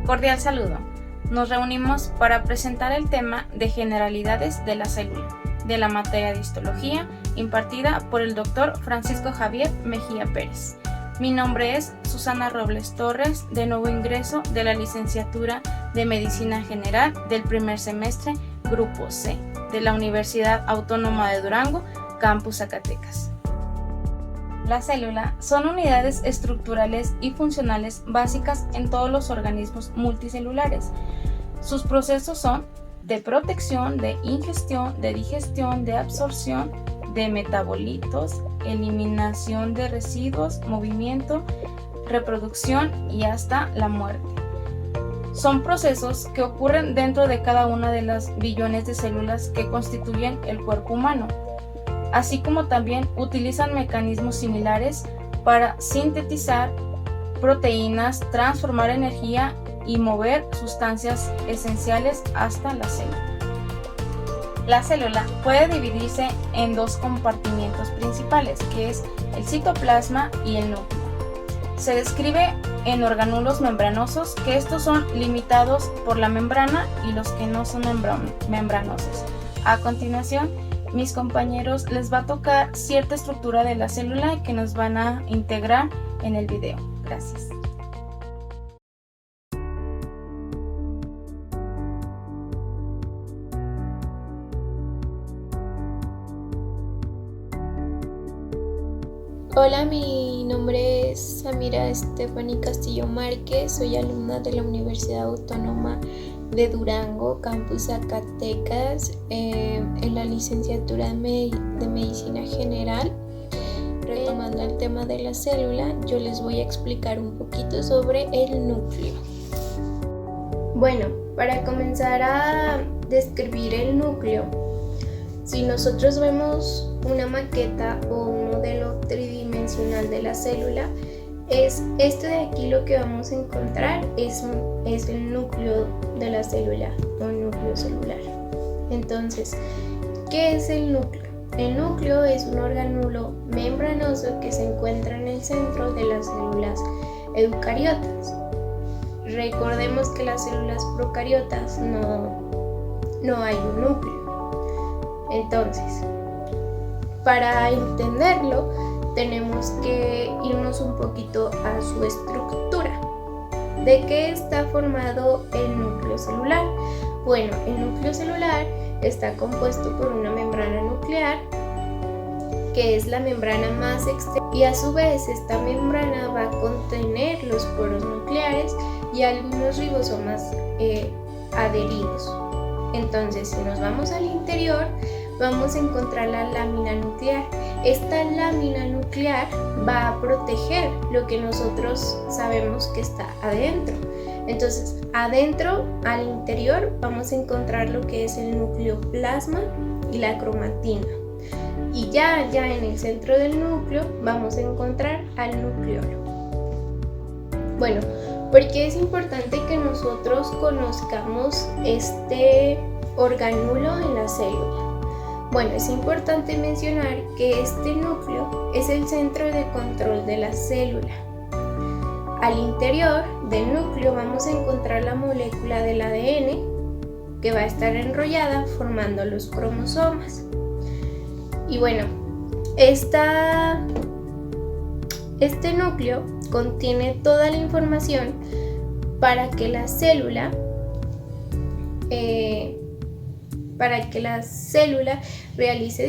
Cordial saludo. Nos reunimos para presentar el tema de generalidades de la célula, de la materia de histología, impartida por el Dr. Francisco Javier Mejía Pérez. Mi nombre es Susana Robles Torres, de nuevo ingreso de la licenciatura de Medicina General del primer semestre, Grupo C, de la Universidad Autónoma de Durango, Campus Zacatecas. La célula son unidades estructurales y funcionales básicas en todos los organismos multicelulares. Sus procesos son de protección, de ingestión, de digestión, de absorción, de metabolitos, eliminación de residuos, movimiento, reproducción y hasta la muerte. Son procesos que ocurren dentro de cada una de las billones de células que constituyen el cuerpo humano, así como también utilizan mecanismos similares para sintetizar proteínas, transformar energía y mover sustancias esenciales hasta la célula. La célula puede dividirse en dos compartimientos principales, que es el citoplasma y el núcleo. Se describe en orgánulos membranosos, que estos son limitados por la membrana, y los que no son membranosos. A continuación, mis compañeros les va a tocar cierta estructura de la célula que nos van a integrar en el video. Gracias. Hola, mi nombre es Samira Estefany Castillo Márquez, soy alumna de la Universidad Autónoma de Durango, Campus Zacatecas, en la licenciatura de Medicina General. Retomando el tema de la célula, yo les voy a explicar un poquito sobre el núcleo. Bueno, para comenzar a describir el núcleo, si nosotros vemos una maqueta o un modelo tridimensional de la célula, es esto de aquí lo que vamos a encontrar, es el núcleo de la célula o núcleo celular. Entonces, ¿qué es el núcleo? El núcleo es un orgánulo membranoso que se encuentra en el centro de las células eucariotas. Recordemos que las células procariotas no hay un núcleo. Entonces, para entenderlo, tenemos que irnos un poquito a su estructura. ¿De qué está formado el núcleo celular? Bueno, el núcleo celular está compuesto por una membrana nuclear, que es la membrana más externa, y a su vez esta membrana va a contener los poros nucleares y algunos ribosomas adheridos. Entonces, si nos vamos al interior, vamos a encontrar la lámina nuclear. Esta lámina nuclear va a proteger lo que nosotros sabemos que está adentro. Entonces, adentro, al interior, vamos a encontrar lo que es el nucleoplasma y la cromatina. Y ya en el centro del núcleo vamos a encontrar al nucleolo. Bueno, ¿por qué es importante que nosotros conozcamos este orgánulo en la célula? Bueno, es importante mencionar que este núcleo es el centro de control de la célula. Al interior del núcleo vamos a encontrar la molécula del ADN, que va a estar enrollada formando los cromosomas. Y bueno, este núcleo contiene toda la información para que la célula realice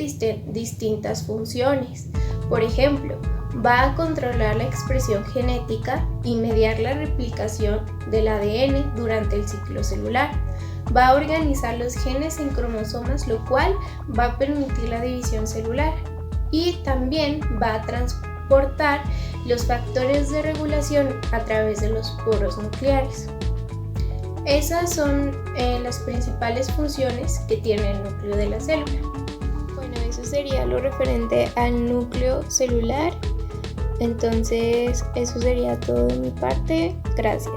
distintas funciones. Por ejemplo, va a controlar la expresión genética y mediar la replicación del ADN durante el ciclo celular. Va a organizar los genes en cromosomas, lo cual va a permitir la división celular, y también va a transportar los factores de regulación a través de los poros nucleares. Esas son las principales funciones que tiene el núcleo de la célula. Bueno, eso sería lo referente al núcleo celular. Entonces, eso sería todo de mi parte. Gracias.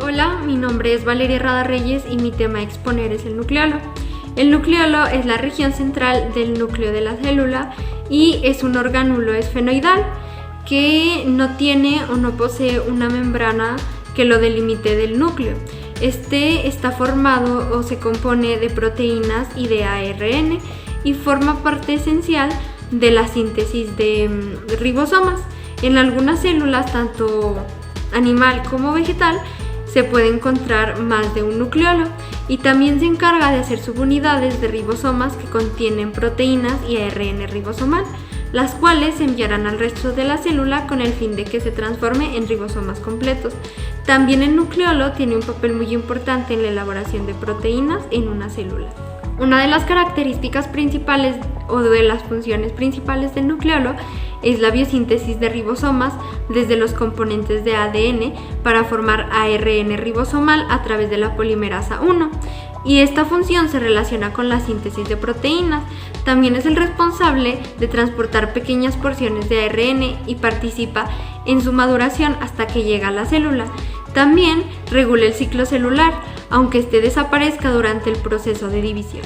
Hola, mi nombre es Valeria Rada Reyes y mi tema a exponer es el nucleolo. El nucleolo es la región central del núcleo de la célula y es un orgánulo esfenoidal que no tiene o no posee una membrana que lo delimite del núcleo. Este está formado o se compone de proteínas y de ARN y forma parte esencial de la síntesis de ribosomas. En algunas células, tanto animal como vegetal, se puede encontrar más de un nucleolo y también se encarga de hacer subunidades de ribosomas que contienen proteínas y ARN ribosomal, las cuales se enviarán al resto de la célula con el fin de que se transforme en ribosomas completos. También el nucleolo tiene un papel muy importante en la elaboración de proteínas en una célula. Una de las características principales o de las funciones principales del nucleolo es la biosíntesis de ribosomas desde los componentes de ADN para formar ARN ribosomal a través de la polimerasa 1. Y esta función se relaciona con la síntesis de proteínas. También es el responsable de transportar pequeñas porciones de ARN y participa en su maduración hasta que llega a la célula. También regula el ciclo celular, aunque este desaparezca durante el proceso de división.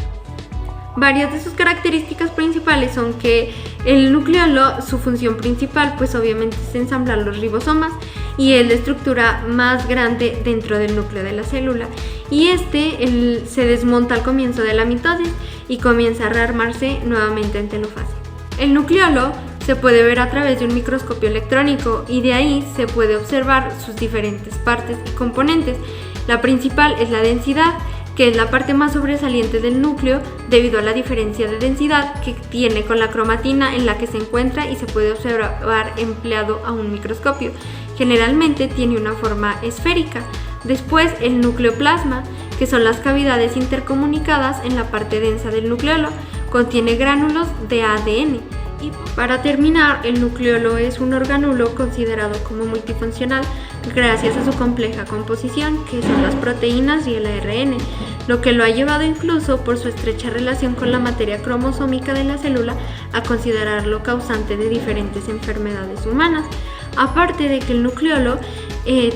Varias de sus características principales son que el nucleolo, su función principal pues obviamente es ensamblar los ribosomas y es la estructura más grande dentro del núcleo de la célula, y se desmonta al comienzo de la mitosis y comienza a rearmarse nuevamente en telofase. El nucleolo se puede ver a través de un microscopio electrónico y de ahí se puede observar sus diferentes partes y componentes. La principal es la densidad, que es la parte más sobresaliente del núcleo debido a la diferencia de densidad que tiene con la cromatina en la que se encuentra y se puede observar empleado a un microscopio. Generalmente tiene una forma esférica. Después el nucleoplasma, que son las cavidades intercomunicadas en la parte densa del nucleolo, contiene gránulos de ADN. Y para terminar, el nucleolo es un organulo considerado como multifuncional gracias a su compleja composición, que son las proteínas y el ARN, lo que lo ha llevado incluso por su estrecha relación con la materia cromosómica de la célula a considerarlo causante de diferentes enfermedades humanas. Aparte de que el nucleolo es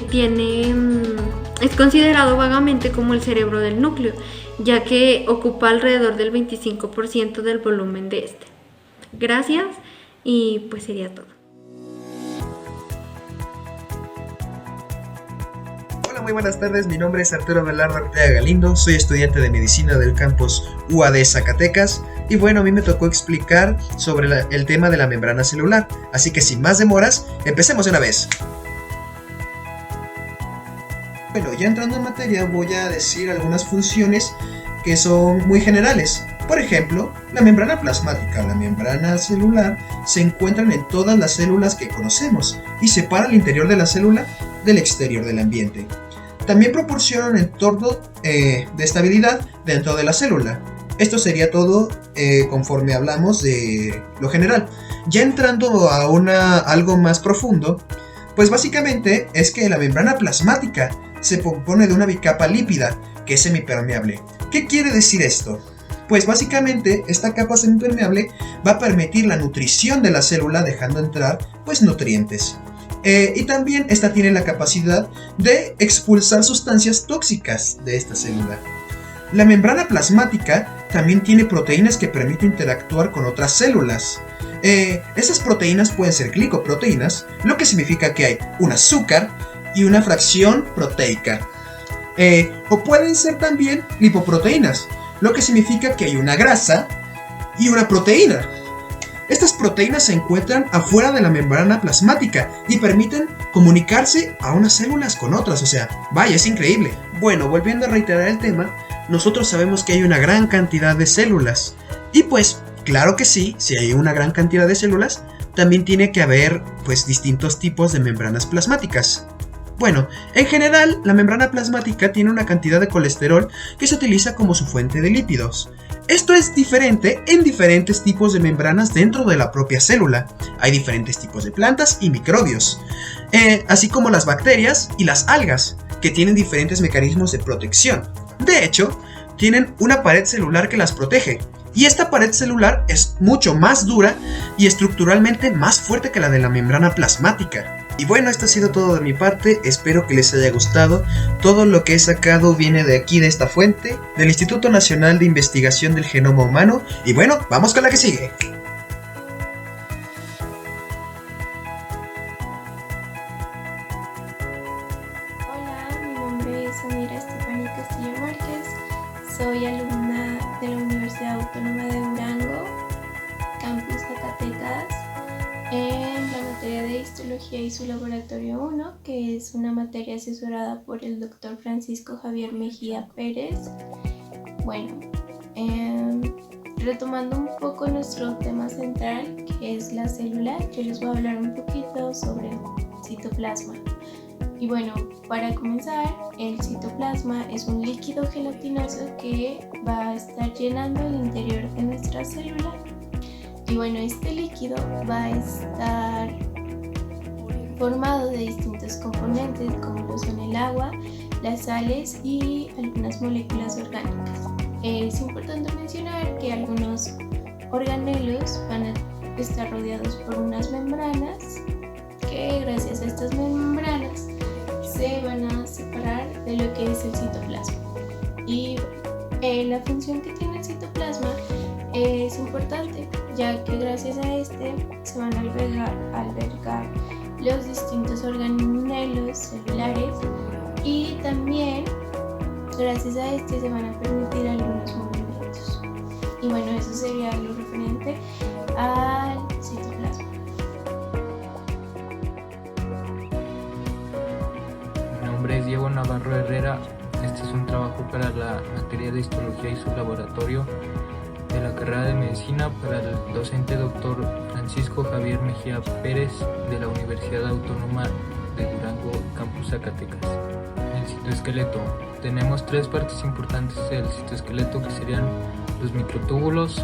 considerado vagamente como el cerebro del núcleo, ya que ocupa alrededor del 25% del volumen de este. Gracias y pues sería todo. Hola, muy buenas tardes, mi nombre es Arturo Velardo Ortega Galindo, soy estudiante de medicina del campus UAD Zacatecas y bueno, a mí me tocó explicar sobre el tema de la membrana celular, así que sin más demoras, empecemos de una vez. Bueno, ya entrando en materia voy a decir algunas funciones que son muy generales. Por ejemplo, la membrana plasmática o la membrana celular se encuentran en todas las células que conocemos y separa el interior de la célula del exterior del ambiente. También proporciona un entorno de estabilidad dentro de la célula. Esto sería todo conforme hablamos de lo general. Ya entrando a algo más profundo, pues básicamente es que la membrana plasmática se compone de una bicapa lípida que es semipermeable. ¿Qué quiere decir esto? Pues básicamente esta capa semipermeable va a permitir la nutrición de la célula dejando entrar pues nutrientes. Y también esta tiene la capacidad de expulsar sustancias tóxicas de esta célula. La membrana plasmática también tiene proteínas que permiten interactuar con otras células. Esas proteínas pueden ser glicoproteínas, lo que significa que hay un azúcar y una fracción proteica. O pueden ser también lipoproteínas, lo que significa que hay una grasa y una proteína. Estas proteínas se encuentran afuera de la membrana plasmática y permiten comunicarse a unas células con otras, o sea, vaya, es increíble. Bueno, volviendo a reiterar el tema, nosotros sabemos que hay una gran cantidad de células. Y pues, claro que sí, si hay una gran cantidad de células, también tiene que haber pues distintos tipos de membranas plasmáticas. Bueno, en general, la membrana plasmática tiene una cantidad de colesterol que se utiliza como su fuente de lípidos. Esto es diferente en diferentes tipos de membranas dentro de la propia célula. Hay diferentes tipos de plantas y microbios, así como las bacterias y las algas, que tienen diferentes mecanismos de protección. De hecho, tienen una pared celular que las protege, y esta pared celular es mucho más dura y estructuralmente más fuerte que la de la membrana plasmática. Y bueno, esto ha sido todo de mi parte, espero que les haya gustado. Todo lo que he sacado viene de aquí, de esta fuente, del Instituto Nacional de Investigación del Genoma Humano. Y bueno, vamos con la que sigue. Samira Estefany Castillo Márquez, soy alumna de la Universidad Autónoma de Durango, Campus Zacatecas, en la materia de Histología y su laboratorio 1, que es una materia asesorada por el doctor Francisco Javier Mejía Pérez. Bueno, retomando un poco nuestro tema central, que es la célula, yo les voy a hablar un poquito sobre el citoplasma. Y bueno, para comenzar, el citoplasma es un líquido gelatinoso que va a estar llenando el interior de nuestra célula. Y bueno, este líquido va a estar formado de distintos componentes como lo son el agua, las sales y algunas moléculas orgánicas. Es importante mencionar que algunos organelos van a estar rodeados por unas membranas que gracias a estas membranas se van a separar de lo que es el citoplasma. Y la función que tiene el citoplasma es importante, ya que gracias a este se van a albergar los distintos organelos celulares y también gracias a este se van a permitir algunos movimientos. Y bueno, eso sería lo referente al citoplasma. Mi nombre es Diego Navarro Herrera. Este es un trabajo para la materia de histología y su laboratorio de la carrera de medicina para el docente doctor Francisco Javier Mejía Pérez de la Universidad Autónoma de Durango, Campus Zacatecas. El citoesqueleto. Tenemos tres partes importantes del citoesqueleto, que serían los microtúbulos,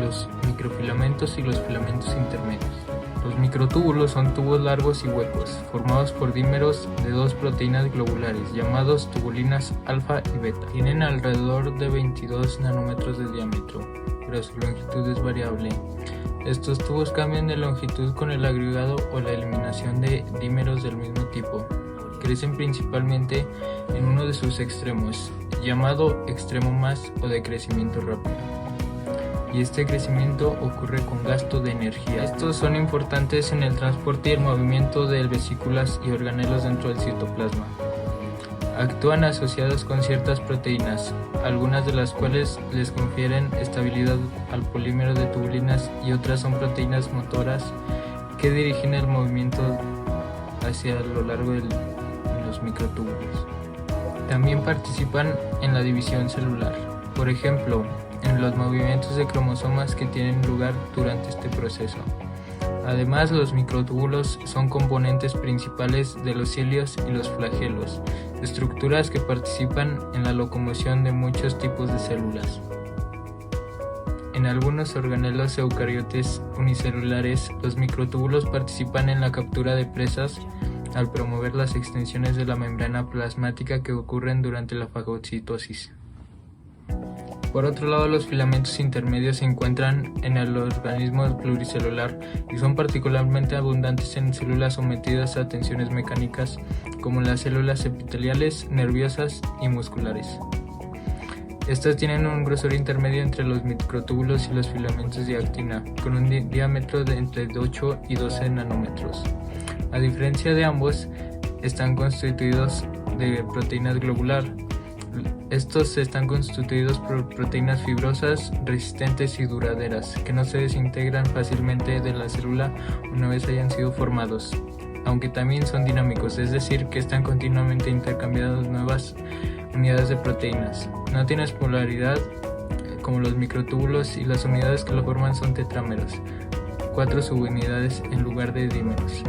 los microfilamentos y los filamentos intermedios. Los microtúbulos son tubos largos y huecos, formados por dímeros de dos proteínas globulares, llamados tubulinas alfa y beta. Tienen alrededor de 22 nanómetros de diámetro, pero su longitud es variable. Estos tubos cambian de longitud con el agregado o la eliminación de dímeros del mismo tipo. Crecen principalmente en uno de sus extremos, llamado extremo más o de crecimiento rápido. Y este crecimiento ocurre con gasto de energía. Estos son importantes en el transporte y el movimiento de vesículas y organelos dentro del citoplasma. Actúan asociados con ciertas proteínas, algunas de las cuales les confieren estabilidad al polímero de tubulinas y otras son proteínas motoras que dirigen el movimiento hacia lo largo de los microtúbulos. También participan en la división celular, por ejemplo, en los movimientos de cromosomas que tienen lugar durante este proceso. Además, los microtúbulos son componentes principales de los cilios y los flagelos, estructuras que participan en la locomoción de muchos tipos de células. En algunos organelos eucariotes unicelulares, los microtúbulos participan en la captura de presas al promover las extensiones de la membrana plasmática que ocurren durante la fagocitosis. Por otro lado, los filamentos intermedios se encuentran en el organismo pluricelular y son particularmente abundantes en células sometidas a tensiones mecánicas como las células epiteliales, nerviosas y musculares. Estas tienen un grosor intermedio entre los microtúbulos y los filamentos de actina, con un diámetro de entre 8 y 12 nanómetros. A diferencia de ambos, están constituidos de proteínas globular. Estos están constituidos por proteínas fibrosas, resistentes y duraderas, que no se desintegran fácilmente de la célula una vez hayan sido formados, aunque también son dinámicos, es decir, que están continuamente intercambiando nuevas unidades de proteínas. No tienen polaridad como los microtúbulos y las unidades que lo forman son tetrámeros, 4 subunidades en lugar de dímeros.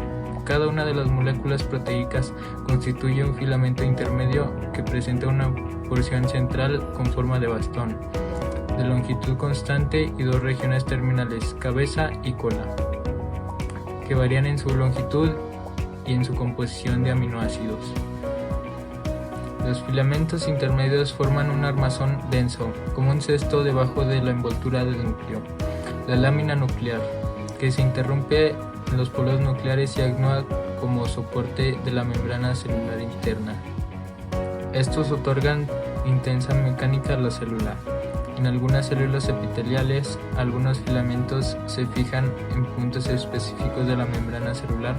Cada una de las moléculas proteicas constituye un filamento intermedio que presenta una porción central con forma de bastón, de longitud constante y dos regiones terminales, cabeza y cola, que varían en su longitud y en su composición de aminoácidos. Los filamentos intermedios forman un armazón denso, como un cesto debajo de la envoltura del núcleo, la lámina nuclear, que se interrumpe en los polos nucleares y actúa como soporte de la membrana celular interna. Estos otorgan intensa mecánica a la célula. En algunas células epiteliales, algunos filamentos se fijan en puntos específicos de la membrana celular,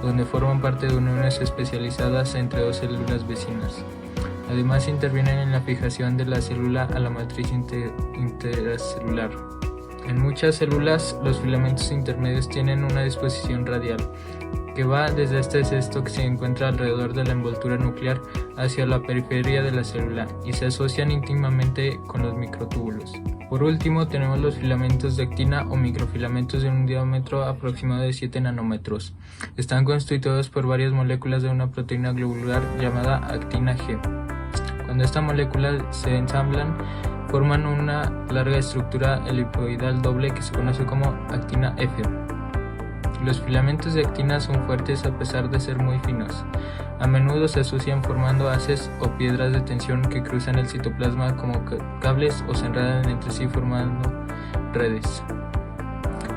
donde forman parte de uniones especializadas entre dos células vecinas. Además intervienen en la fijación de la célula a la matriz intracelular. En muchas células, los filamentos intermedios tienen una disposición radial, que va desde este cesto que se encuentra alrededor de la envoltura nuclear hacia la periferia de la célula y se asocian íntimamente con los microtúbulos. Por último, tenemos los filamentos de actina o microfilamentos de un diámetro aproximado de 7 nanómetros. Están constituidos por varias moléculas de una proteína globular llamada actina G. Cuando estas moléculas se ensamblan, forman una larga estructura helicoidal doble que se conoce como actina F. Los filamentos de actina son fuertes a pesar de ser muy finos. A menudo se asocian formando haces o piedras de tensión que cruzan el citoplasma como cables o se enredan entre sí formando redes.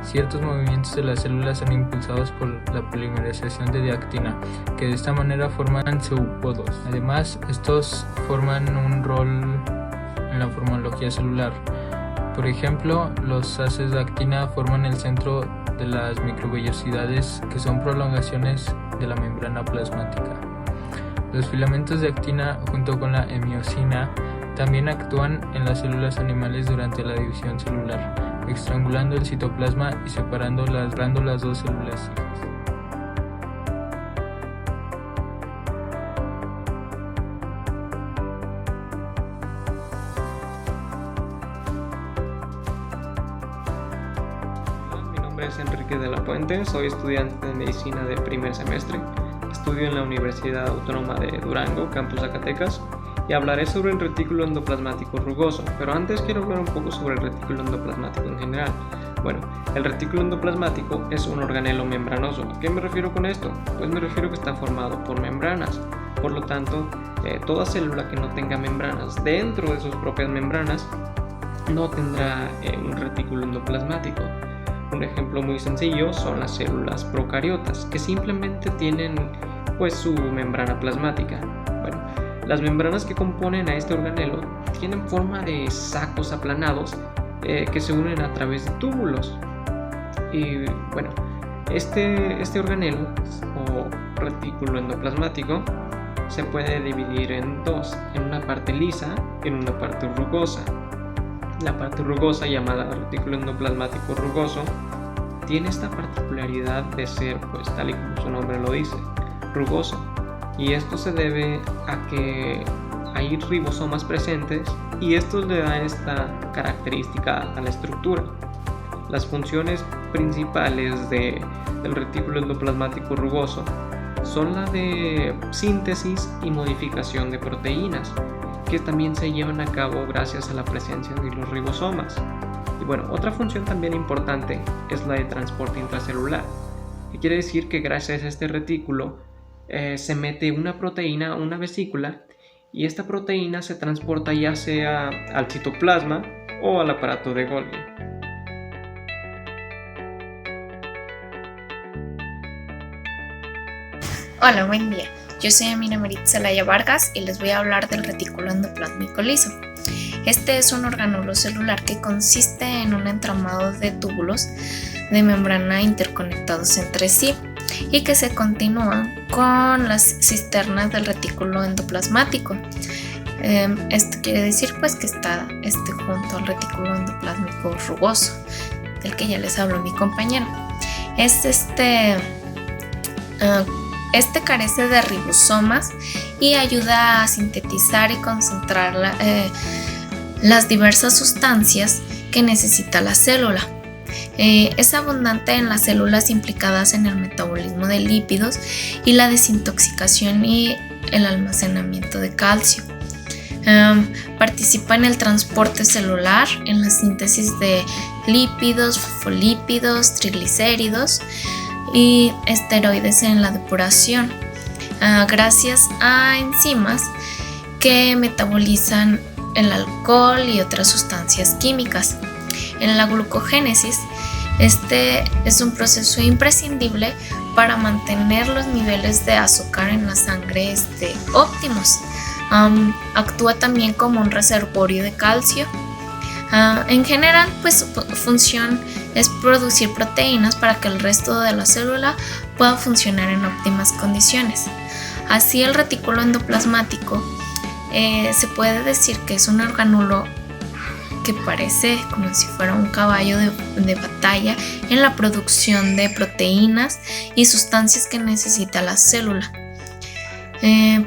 Ciertos movimientos de las células son impulsados por la polimerización de actina, que de esta manera forman zoopodos. Además, estos forman un rol en la formología celular. Por ejemplo, los haces de actina forman el centro de las microvellosidades, que son prolongaciones de la membrana plasmática. Los filamentos de actina, junto con la hemiosina, también actúan en las células animales durante la división celular, estrangulando el citoplasma y separando las dos células hijas. Mi nombre es Enrique de la Puente, soy estudiante de medicina de primer semestre. Estudio en la Universidad Autónoma de Durango, Campus Zacatecas, y hablaré sobre el retículo endoplasmático rugoso, pero antes quiero hablar un poco sobre el retículo endoplasmático en general. Bueno, el retículo endoplasmático es un organelo membranoso. ¿A qué me refiero con esto? Pues me refiero que está formado por membranas. Por lo tanto, toda célula que no tenga membranas dentro de sus propias membranas no tendrá un retículo endoplasmático. Un ejemplo muy sencillo son las células procariotas, que simplemente tienen pues su membrana plasmática. Bueno, las membranas que componen a este organelo tienen forma de sacos aplanados que se unen a través de túbulos. Y bueno, este organelo o retículo endoplasmático se puede dividir en dos, en una parte lisa y en una parte rugosa. La parte rugosa, llamada retículo endoplasmático rugoso, tiene esta particularidad de ser, pues tal y como su nombre lo dice, rugoso, y esto se debe a que hay ribosomas presentes y estos le dan esta característica a la estructura. Las funciones principales del retículo endoplasmático rugoso son la de síntesis y modificación de proteínas, que también se llevan a cabo gracias a la presencia de los ribosomas. Y bueno, otra función también importante es la de transporte intracelular, que quiere decir que gracias a este retículo se mete una proteína a una vesícula y esta proteína se transporta ya sea al citoplasma o al aparato de Golgi. Hola, buen día. Yo soy Amina Merit Zelaya Vargas y les voy a hablar del retículo endoplásmico liso. Este es un organulo celular que consiste en un entramado de túbulos de membrana interconectados entre sí y que se continúan con las cisternas del retículo endoplasmático. Esto quiere decir pues que está junto al retículo endoplásmico rugoso, del que ya les habló mi compañero. Este carece de ribosomas y ayuda a sintetizar y concentrar las diversas sustancias que necesita la célula. Es abundante en las células implicadas en el metabolismo de lípidos y la desintoxicación y el almacenamiento de calcio. Participa en el transporte celular, en la síntesis de lípidos, fosfolípidos, triglicéridos y esteroides en la depuración, gracias a enzimas que metabolizan el alcohol y otras sustancias químicas. En la glucogénesis, este es un proceso imprescindible para mantener los niveles de azúcar en la sangre óptimos. Actúa también como un reservorio de calcio. En general, pues su función es producir proteínas para que el resto de la célula pueda funcionar en óptimas condiciones. Así, el retículo endoplasmático Se puede decir que es un organulo que parece como si fuera un caballo de batalla en la producción de proteínas y sustancias que necesita la célula.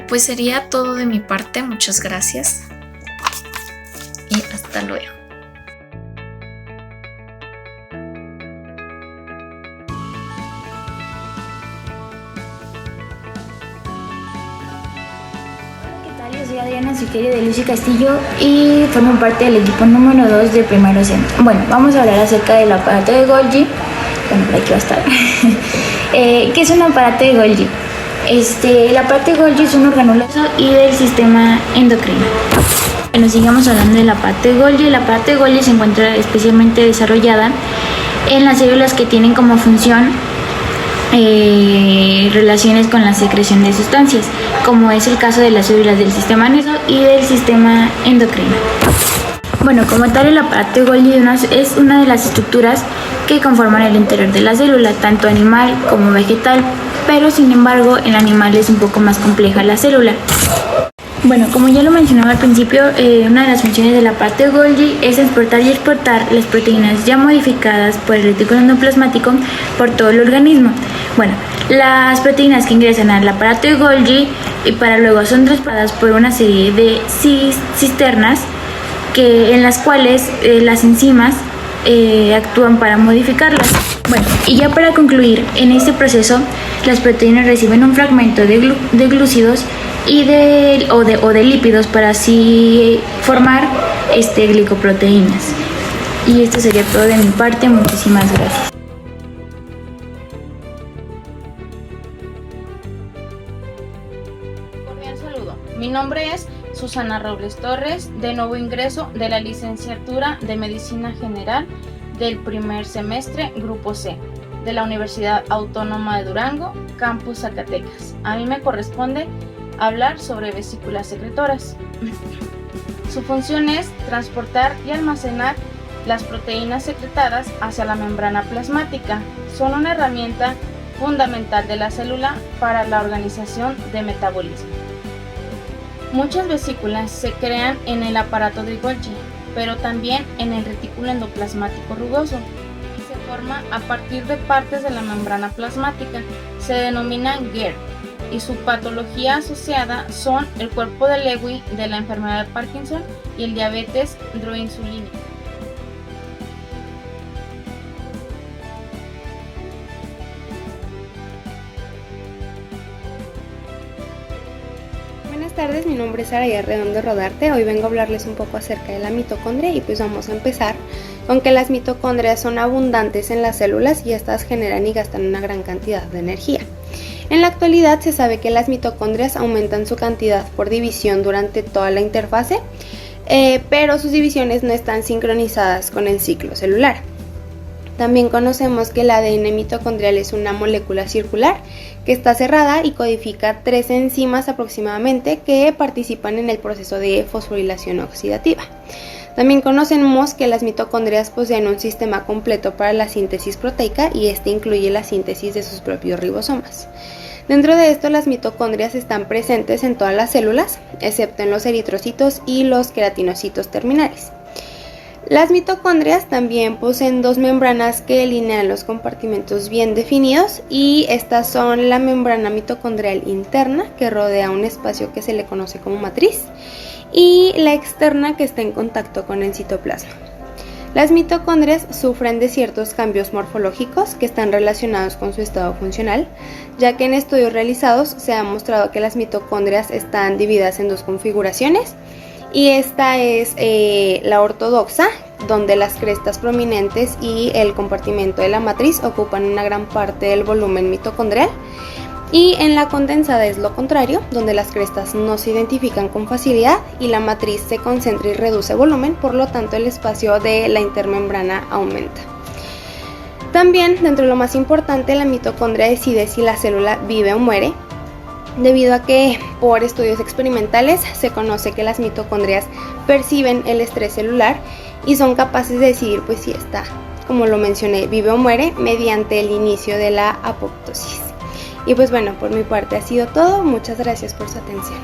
Pues sería todo de mi parte, muchas gracias y hasta luego. Yo soy Adriana Siqueiro de Lucy Castillo y formo parte del equipo número 2 de primero C. Bueno, vamos a hablar acerca del aparato de Golgi. Bueno, por aquí va a estar. ¿Qué es un aparato de Golgi? El aparato de Golgi es un organuloso y del sistema endocrino. Bueno, sigamos hablando del aparato de Golgi. El aparato de Golgi se encuentra especialmente desarrollada en las células que tienen como función relaciones con la secreción de sustancias, como es el caso de las células del sistema nervioso y del sistema endocrino. Bueno, como tal, el aparato de Golgi es una de las estructuras que conforman el interior de la célula, tanto animal como vegetal, pero sin embargo en animal es un poco más compleja la célula. Bueno, como ya lo mencionaba al principio, una de las funciones del aparato de Golgi es transportar y exportar las proteínas ya modificadas por el retículo endoplasmático por todo el organismo. Bueno, las proteínas que ingresan al aparato de Golgi y para luego son transportadas por una serie de cisternas en las cuales las enzimas actúan para modificarlas. Bueno, y ya para concluir, en este proceso las proteínas reciben un fragmento de glúcidos y de lípidos para así formar glicoproteínas. Y esto sería todo de mi parte. Muchísimas gracias. Cordial saludo. Mi nombre es Susana Robles Torres, de nuevo ingreso de la licenciatura de Medicina General del primer semestre, Grupo C, de la Universidad Autónoma de Durango, Campus Zacatecas. A mí me corresponde hablar sobre vesículas secretoras. Su función es transportar y almacenar las proteínas secretadas hacia la membrana plasmática. Son una herramienta fundamental de la célula para la organización de metabolismo. Muchas vesículas se crean en el aparato de Golgi, pero también en el retículo endoplasmático rugoso. Se forma a partir de partes de la membrana plasmática. Se denominan GER y su patología asociada son el cuerpo de Lewy de la enfermedad de Parkinson y el diabetes droinsulínico. Buenas tardes, mi nombre es Araya Redondo Rodarte. Hoy vengo a hablarles un poco acerca de la mitocondria y pues vamos a empezar con que las mitocondrias son abundantes en las células y estas generan y gastan una gran cantidad de energía. En la actualidad se sabe que las mitocondrias aumentan su cantidad por división durante toda la interfase, pero sus divisiones no están sincronizadas con el ciclo celular. También conocemos que el ADN mitocondrial es una molécula circular que está cerrada y codifica 3 enzimas aproximadamente que participan en el proceso de fosforilación oxidativa. También conocemos que las mitocondrias poseen un sistema completo para la síntesis proteica y este incluye la síntesis de sus propios ribosomas. Dentro de esto, las mitocondrias están presentes en todas las células, excepto en los eritrocitos y los queratinocitos terminales. Las mitocondrias también poseen 2 membranas que delinean los compartimentos bien definidos y estas son la membrana mitocondrial interna que rodea un espacio que se le conoce como matriz y la externa que está en contacto con el citoplasma. Las mitocondrias sufren de ciertos cambios morfológicos que están relacionados con su estado funcional, ya que en estudios realizados se ha mostrado que las mitocondrias están divididas en 2 configuraciones y esta es la ortodoxa, donde las crestas prominentes y el compartimento de la matriz ocupan una gran parte del volumen mitocondrial, y en la condensada es lo contrario, donde las crestas no se identifican con facilidad y la matriz se concentra y reduce volumen, por lo tanto el espacio de la intermembrana aumenta. También, dentro de lo más importante, la mitocondria decide si la célula vive o muere, debido a que por estudios experimentales se conoce que las mitocondrias perciben el estrés celular y son capaces de decidir pues si está, como lo mencioné, vive o muere mediante el inicio de la apoptosis. Y pues bueno, por mi parte ha sido todo. Muchas gracias por su atención.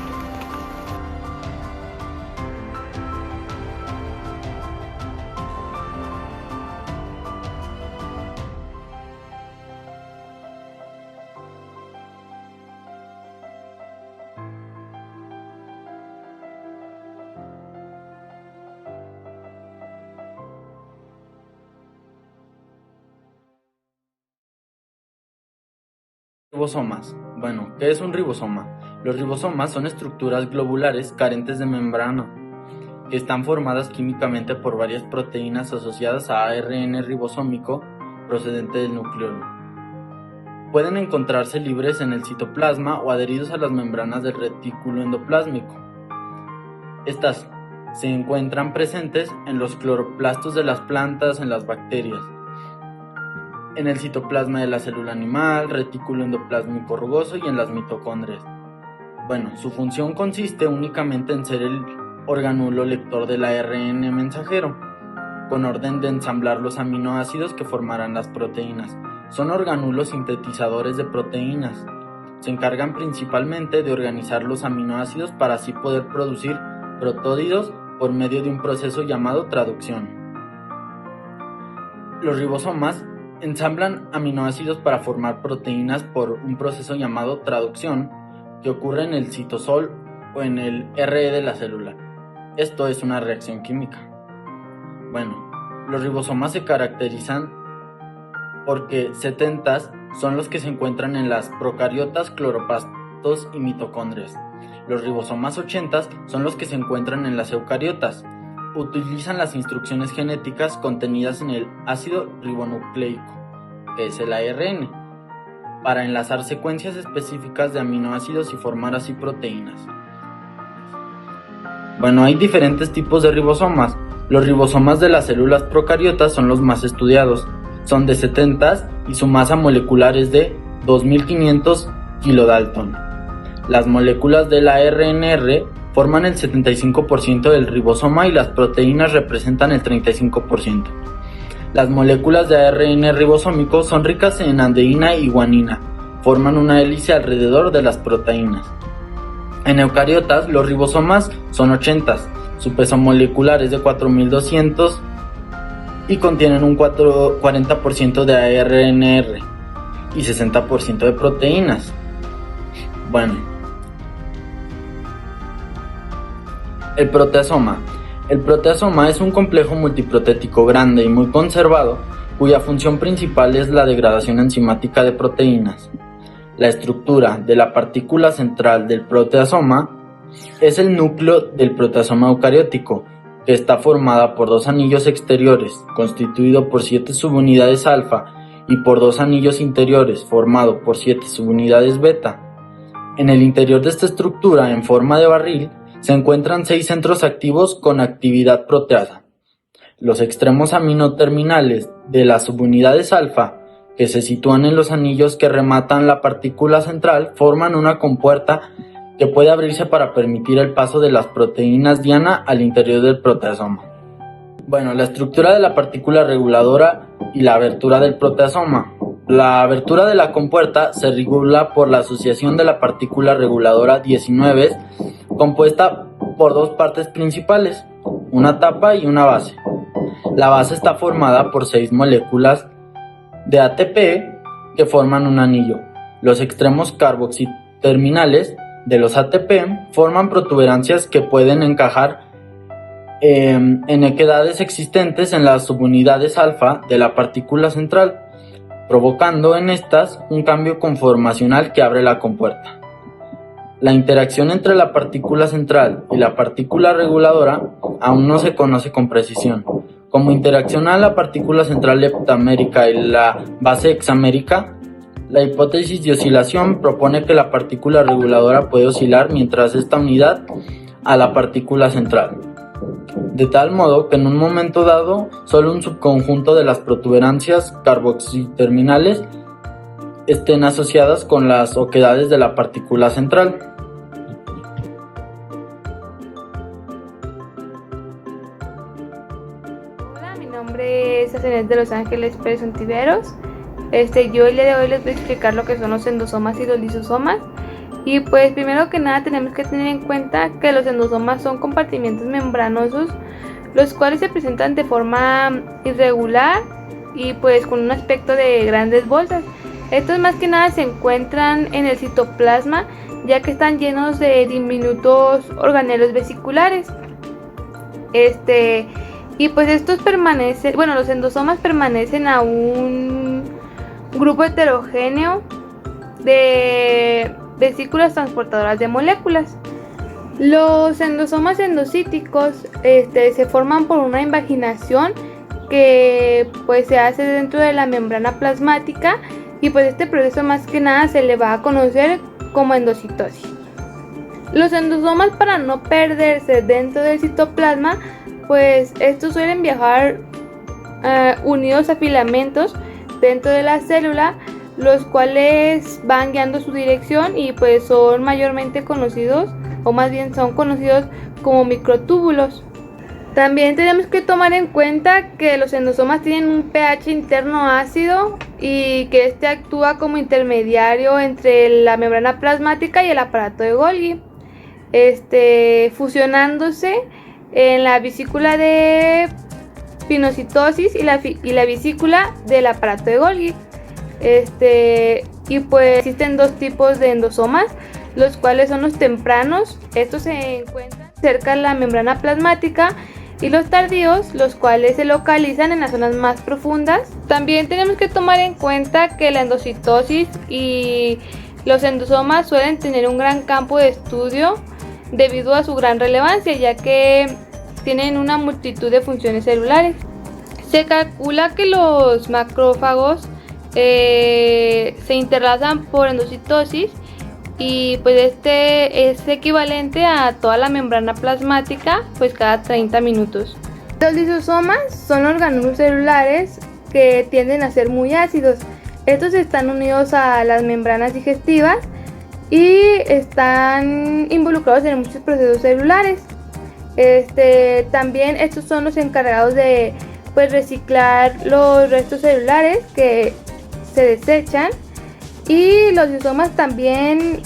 ribosomas. Bueno, ¿qué es un ribosoma? Los ribosomas son estructuras globulares carentes de membrana, que están formadas químicamente por varias proteínas asociadas a ARN ribosómico procedente del nucleolo. Pueden encontrarse libres en el citoplasma o adheridos a las membranas del retículo endoplásmico. Estas se encuentran presentes en los cloroplastos de las plantas, en las bacterias, en el citoplasma de la célula animal, retículo endoplásmico rugoso y en las mitocondrias. Bueno, su función consiste únicamente en ser el organulo lector del ARN mensajero, con orden de ensamblar los aminoácidos que formarán las proteínas. Son organulos sintetizadores de proteínas. Se encargan principalmente de organizar los aminoácidos para así poder producir protódidos por medio de un proceso llamado traducción. Los ribosomas ensamblan aminoácidos para formar proteínas por un proceso llamado traducción que ocurre en el citosol o en el RE de la célula. Esto es una reacción química. Bueno, los ribosomas se caracterizan porque 70 son los que se encuentran en las procariotas, cloroplastos y mitocondrias. Los ribosomas 80 son los que se encuentran en las eucariotas. Utilizan las instrucciones genéticas contenidas en el ácido ribonucleico, que es el ARN, para enlazar secuencias específicas de aminoácidos y formar así proteínas. Bueno, hay diferentes tipos de ribosomas. Los ribosomas de las células procariotas son los más estudiados. Son de 70 y su masa molecular es de 2500 kilodalton. Las moléculas de la RNR forman el 75% del ribosoma y las proteínas representan el 35%. Las moléculas de ARN ribosómico son ricas en andeína y guanina, forman una hélice alrededor de las proteínas. En eucariotas, los ribosomas son 80, su peso molecular es de 4200 y contienen un 40% de ARNR y 60% de proteínas. Bueno, el proteasoma. El proteasoma es un complejo multiprotético grande y muy conservado, cuya función principal es la degradación enzimática de proteínas. La estructura de la partícula central del proteasoma es el núcleo del proteasoma eucariótico, que está formada por 2 anillos exteriores, constituido por 7 subunidades alfa, y por 2 anillos interiores, formado por 7 subunidades beta. En el interior de esta estructura, en forma de barril, se encuentran 6 centros activos con actividad proteasa. Los extremos aminoterminales de las subunidades alfa, que se sitúan en los anillos que rematan la partícula central, forman una compuerta que puede abrirse para permitir el paso de las proteínas diana al interior del proteasoma. Bueno, la estructura de la partícula reguladora y la abertura del proteasoma. La abertura de la compuerta se regula por la asociación de la partícula reguladora 19, compuesta por 2 partes principales, una tapa y una base. La base está formada por 6 moléculas de ATP que forman un anillo. Los extremos carboxiterminales de los ATP forman protuberancias que pueden encajar en equedades existentes en las subunidades alfa de la partícula central, provocando en estas un cambio conformacional que abre la compuerta. La interacción entre la partícula central y la partícula reguladora aún no se conoce con precisión. Como interacciona la partícula central heptamérica y la base hexamérica, la hipótesis de oscilación propone que la partícula reguladora puede oscilar mientras está unidad a la partícula central, de tal modo que en un momento dado solo un subconjunto de las protuberancias carboxiterminales estén asociadas con las oquedades de la partícula central. Hola, mi nombre es Asenet de Los Ángeles Pérez Ontiveros. Yo el día de hoy les voy a explicar lo que son los endosomas y los lisosomas. Y pues primero que nada tenemos que tener en cuenta que los endosomas son compartimientos membranosos, los cuales se presentan de forma irregular y pues con un aspecto de grandes bolsas. Estos más que nada se encuentran en el citoplasma, ya que están llenos de diminutos organelos vesiculares. Y pues estos permanecen, los endosomas permanecen a un grupo heterogéneo de vesículas transportadoras de moléculas. Los endosomas endocíticos se forman por una invaginación que pues se hace dentro de la membrana plasmática, y pues este proceso más que nada se le va a conocer como endocitosis. Los endosomas, para no perderse dentro del citoplasma, pues estos suelen viajar unidos a filamentos dentro de la célula, los cuales van guiando su dirección y pues son mayormente conocidos, o más bien son conocidos como microtúbulos. También tenemos que tomar en cuenta que los endosomas tienen un pH interno ácido y que este actúa como intermediario entre la membrana plasmática y el aparato de Golgi, fusionándose en la vesícula de pinocitosis y la vesícula del aparato de Golgi. Y pues existen dos tipos de endosomas, los cuales son los tempranos. Estos se encuentran cerca de la membrana plasmática, y los tardíos, los cuales se localizan en las zonas más profundas. También tenemos que tomar en cuenta que la endocitosis y los endosomas suelen tener un gran campo de estudio debido a su gran relevancia, ya que tienen una multitud de funciones celulares. Se calcula que los macrófagos se interlazan por endocitosis, y pues este es equivalente a toda la membrana plasmática pues cada 30 minutos. Los lisosomas son orgánulos celulares que tienden a ser muy ácidos. Estos están unidos a las membranas digestivas y están involucrados en muchos procesos celulares. También estos son los encargados de pues reciclar los restos celulares que se desechan. Y los lisosomas también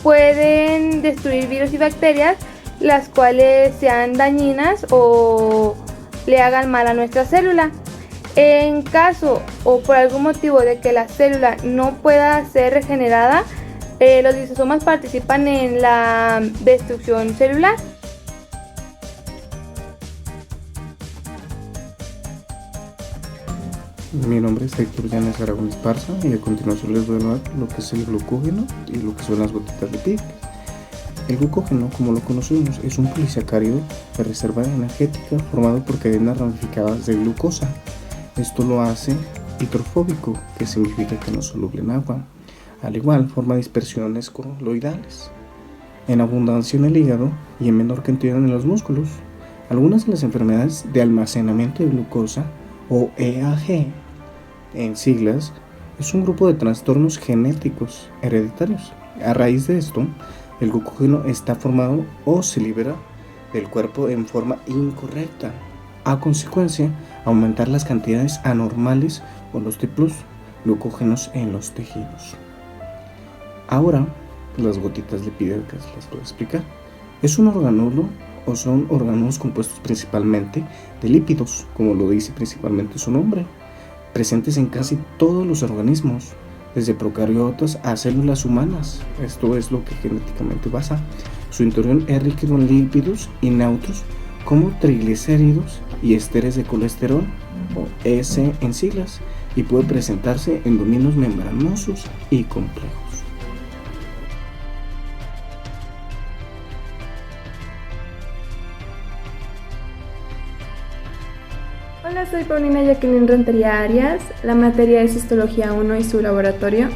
pueden destruir virus y bacterias, las cuales sean dañinas o le hagan mal a nuestra célula. En caso o por algún motivo de que la célula no pueda ser regenerada, los lisosomas participan en la destrucción celular. Mi nombre es Héctor Llanes Aragón Esparza, y a continuación les voy a hablar lo que es el glucógeno y lo que son las gotitas lipídicas. El glucógeno, como lo conocemos, es un polisacárido de reserva energética formado por cadenas ramificadas de glucosa. Esto lo hace hidrofóbico, que significa que no es soluble en agua. Al igual, forma dispersiones coloidales, en abundancia en el hígado y en menor cantidad en los músculos. Algunas de las enfermedades de almacenamiento de glucosa, o EAG en siglas, es un grupo de trastornos genéticos hereditarios. A raíz de esto, el glucógeno está formado o se libera del cuerpo en forma incorrecta. A consecuencia, aumentar las cantidades anormales o los tipos glucógenos en los tejidos. Ahora, las gotitas lipídicas las puedo explicar. Es un organulo o son órganos compuestos principalmente de lípidos, como lo dice principalmente su nombre, presentes en casi todos los organismos, desde procariotas a células humanas. Esto es lo que genéticamente basa. Su interior es rico en lípidos y neutros como triglicéridos y esteres de colesterol, o S en siglas, y puede presentarse en dominios membranosos y complejos. Hola, soy Paulina Jacqueline Rentería Arias. La materia es Histología 1 y su laboratorio.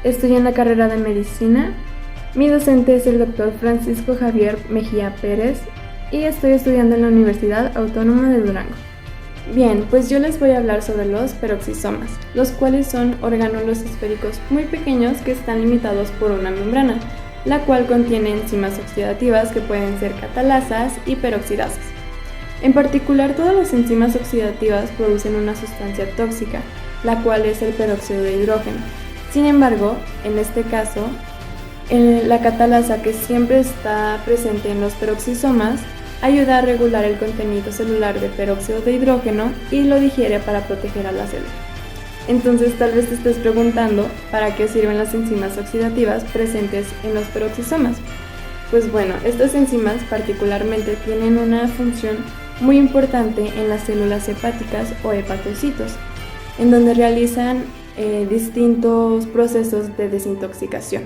Estoy en la carrera de Medicina. Mi docente es el Dr. Francisco Javier Mejía Pérez y estoy estudiando en la Universidad Autónoma de Durango. Bien, pues yo les voy a hablar sobre los peroxisomas, los cuales son orgánulos esféricos muy pequeños que están limitados por una membrana, la cual contiene enzimas oxidativas que pueden ser catalasas y peroxidasas. En particular, todas las enzimas oxidativas producen una sustancia tóxica, la cual es el peróxido de hidrógeno. Sin embargo, en este caso, la catalasa, que siempre está presente en los peroxisomas, ayuda a regular el contenido celular de peróxido de hidrógeno y lo digiere para proteger a la célula. Entonces, tal vez te estés preguntando para qué sirven las enzimas oxidativas presentes en los peroxisomas. Pues bueno, estas enzimas particularmente tienen una función muy importante en las células hepáticas o hepatocitos, en donde realizan distintos procesos de desintoxicación.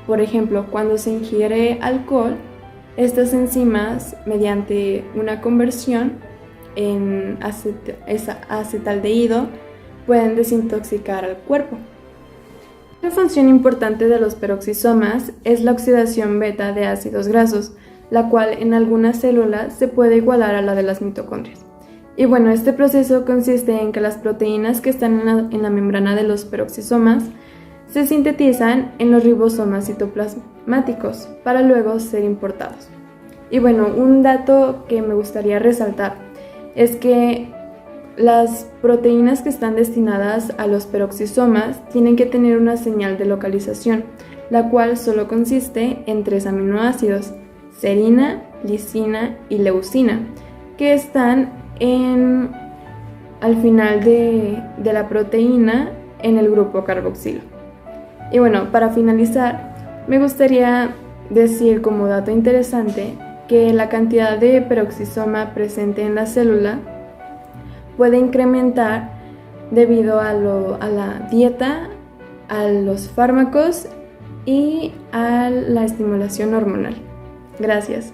Por ejemplo, cuando se ingiere alcohol, estas enzimas, mediante una conversión en acetaldehído, pueden desintoxicar al cuerpo. Una función importante de los peroxisomas es la oxidación beta de ácidos grasos, la cual en algunas células se puede igualar a la de las mitocondrias. Y bueno, este proceso consiste en que las proteínas que están en la membrana de los peroxisomas se sintetizan en los ribosomas citoplasmáticos para luego ser importados. Y bueno, un dato que me gustaría resaltar es que las proteínas que están destinadas a los peroxisomas tienen que tener una señal de localización, la cual solo consiste en 3 aminoácidos, serina, lisina y leucina, que están al final de la proteína en el grupo carboxilo. Y bueno, para finalizar, me gustaría decir como dato interesante que la cantidad de peroxisoma presente en la célula puede incrementar debido a la dieta, a los fármacos y a la estimulación hormonal. Gracias.